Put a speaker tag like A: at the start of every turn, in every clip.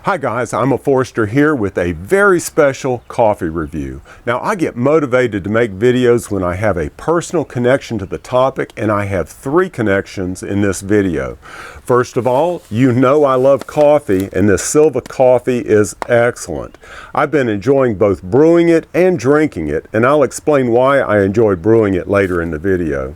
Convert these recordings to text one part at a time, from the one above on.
A: Hi guys, I'm a Forester here with a very special coffee review. Now I get motivated to make videos when I have a personal connection to the topic, and I have three connections in this video. First of all, you know I love coffee, and this Silva coffee is excellent. I've been enjoying both brewing it and drinking it, and I'll explain why I enjoy brewing it later in the video.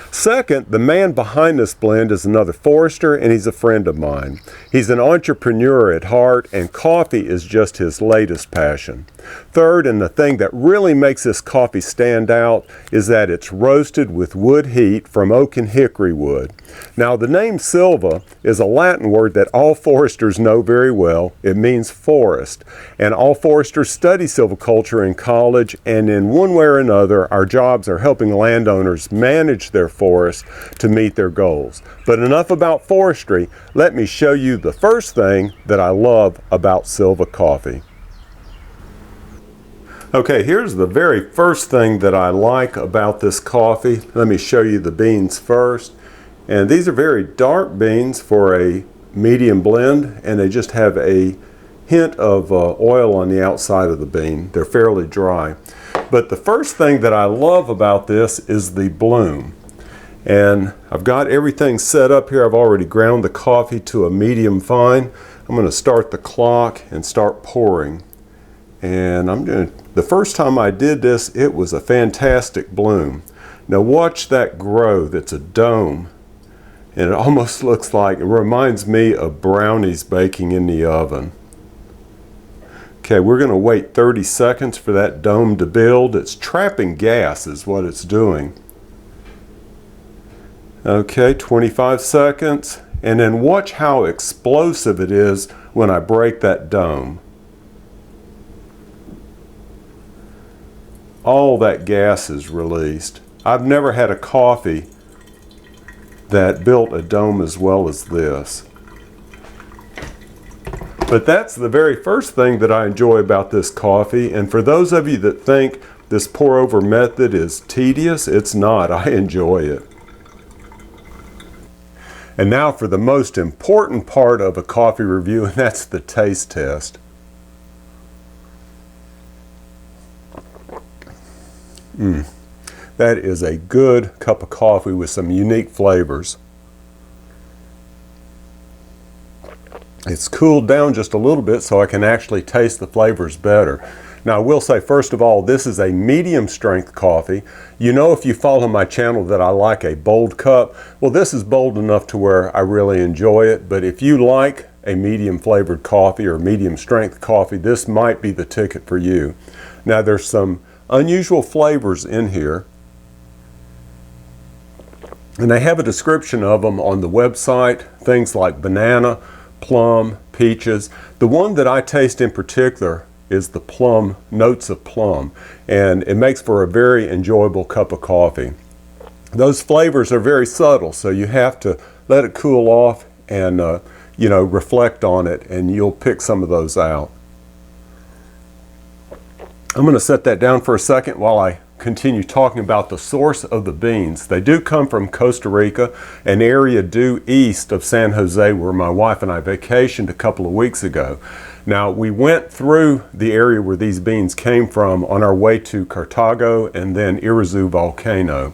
A: Second, the man behind this blend is another Forester, and he's a friend of mine. He's an entrepreneur at heart, and coffee is just his latest passion. Third, and the thing that really makes this coffee stand out, is that it's roasted with wood heat from oak and hickory wood. Now the name Silva is a Latin word that all Foresters know very well. It means forest, and all Foresters study silviculture in college, and in one way or another our jobs are helping landowners manage their forest to meet their goals. But enough about forestry. Let me show you the first thing that I love about Silva coffee. Okay, here's the very first thing that I like about this coffee. Let me show you the beans first. And these are very dark beans for a medium blend, and they just have a hint of oil on the outside of the bean. They're fairly dry. But the first thing that I love about this is the bloom. And I've got everything set up here. I've already ground the coffee to a medium fine. I'm going to start the clock and start pouring. And the first time I did this, it was a fantastic bloom. Now watch that grow. That's a dome. And it almost looks like, it reminds me of brownies baking in the oven. Okay, we're going to wait 30 seconds for that dome to build. It's trapping gas is what it's doing. Okay, 25 seconds. And then watch how explosive it is when I break that dome. All that gas is released. I've never had a coffee that built a dome as well as this. But that's the very first thing that I enjoy about this coffee. And for those of you that think this pour over method is tedious, it's not. I enjoy it. And now for the most important part of a coffee review, and that's the taste test. That is a good cup of coffee with some unique flavors. It's cooled down just a little bit so I can actually taste the flavors better. Now I will say, first of all, this is a medium strength coffee. You know, if you follow my channel, that I like a bold cup. Well, this is bold enough to where I really enjoy it. But if you like a medium flavored coffee or medium strength coffee, this might be the ticket for you. Now there's some unusual flavors in here, and I have a description of them on the website. Things like banana, plum, peaches. The one that I taste in particular is the plum, notes of plum, and it makes for a very enjoyable cup of coffee. Those flavors are very subtle, so you have to let it cool off and reflect on it, and you'll pick some of those out. I'm going to set that down for a second while I continue talking about the source of the beans. They do come from Costa Rica, an area due east of San Jose, where my wife and I vacationed a couple of weeks ago. Now we went through the area where these beans came from on our way to Cartago and then Irazu Volcano.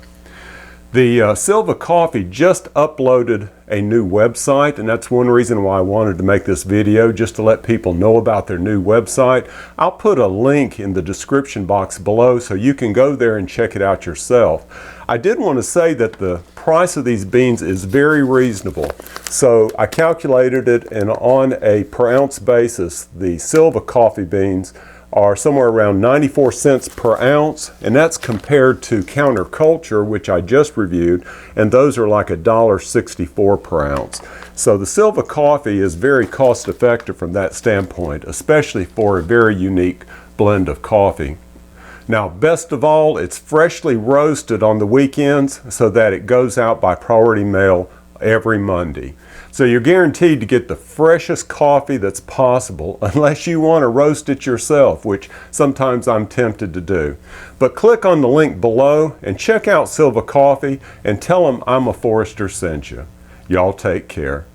A: The Silva Coffee just uploaded a new website, and that's one reason why I wanted to make this video, just to let people know about their new website. I'll put a link in the description box below so you can go there and check it out yourself. I did want to say that the price of these beans is very reasonable. So I calculated it, and on a per ounce basis, the Silva coffee beans are somewhere around 94 cents per ounce, and that's compared to Counterculture, which I just reviewed, and those are like $1.64 per ounce. So the Silva coffee is very cost effective from that standpoint, especially for a very unique blend of coffee. Now, best of all, it's freshly roasted on the weekends so that it goes out by priority mail every Monday. So you're guaranteed to get the freshest coffee that's possible, unless you want to roast it yourself, which sometimes I'm tempted to do. But click on the link below and check out Silva Coffee and tell them I'm a Forester sent you. Y'all take care.